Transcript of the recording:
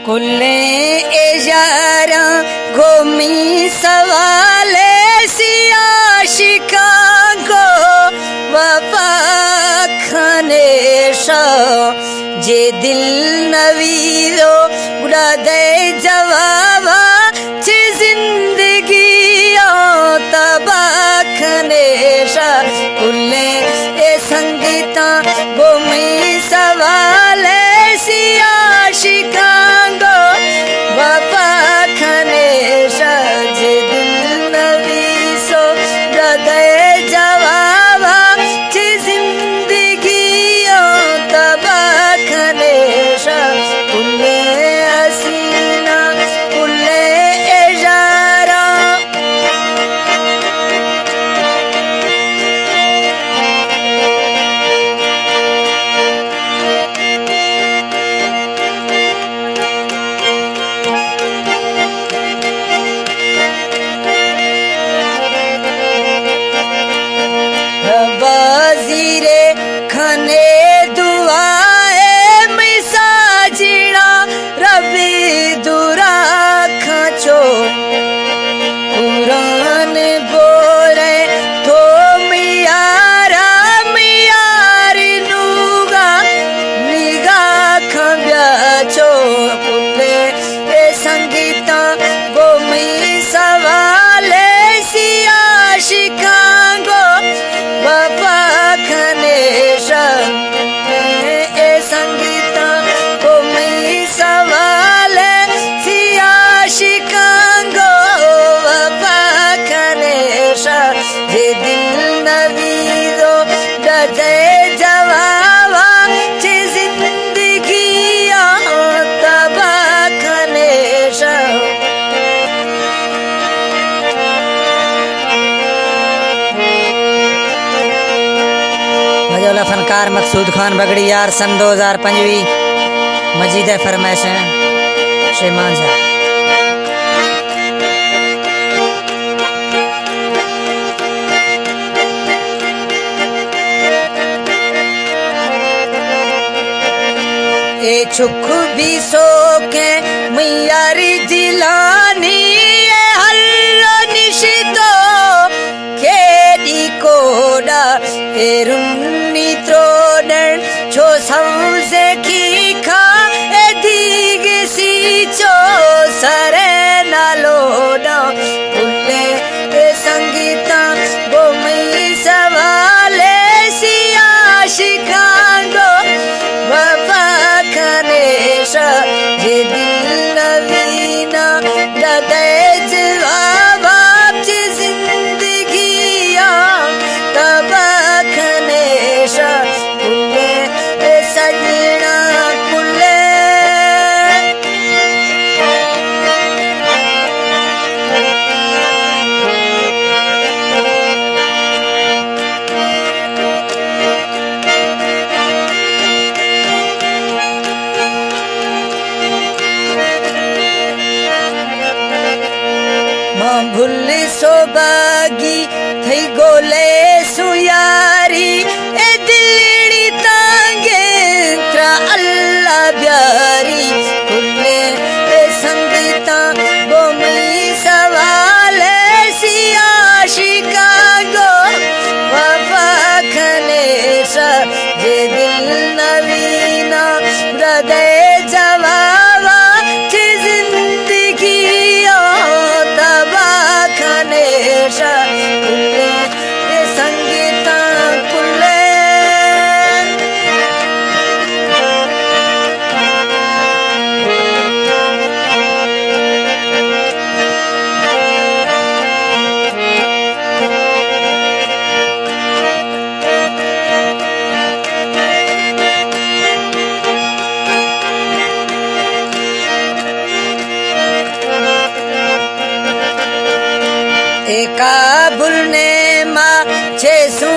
कुल्ले एजारा घूमी सवाले सिया शिकागो वफा खनेशा जे दिल नवीरो बुरा दे जवाबा ची जिंदगी तबा खनेशा कुल्ले ए संगीता घूमी सवाले सिया शिकागो वफा खनेशा जे दिल नवीसो हृदय जवाबा ची जिंदगी तबा खनेशा कुल्ले हसीना कुल्ले एजारा वजीरे खने दुआए मिसाजिना रबी दुरा खचो कुरान बोरे तो मियारा मियारी नुगा निगा खब्याचो कुल्ले ए संगीता गोमी सवाले सिया शिकागो वफा खनेशा ए संगीता गोमी सवाले सिया शिकागो वफा खनेशा जे दिल नवीरो डजे जवाबा ची जिंदगी तबा खनेशा मजौला फनकार मकसूद खान बगड़ियार सन 2025 मजीद फरमाइशें श्री मांझा। ए छुख भी सोके मियारी दिलानी ए हल्लो निशितो केडी कोडा ए रुन्नी त्रोडन छो सौसे की खा ए दीग सी चो सरे नालोडा कुल्ले ए संगीता गोमी सवाले सिया शिकागो वफा खनेशा जे दिल नवीना हृदय जवाबा ची जिंदगी तबा खनेशा कुल्ले ए सजना कुल्ले मां भूल सोबागी थई गोले सुयारी ए दिलड़ी तांगे त्रा अल्लाह प्यारी कुल्ले ए संगीता गोमी सवाले सिया शिकागो वफा खनेशा जे दिल नवीना हृदय जवाबा ची जिंदगी तबा खनेशा कुल्ले ए संगीता कुल्ले काबुल ने माँ छे सू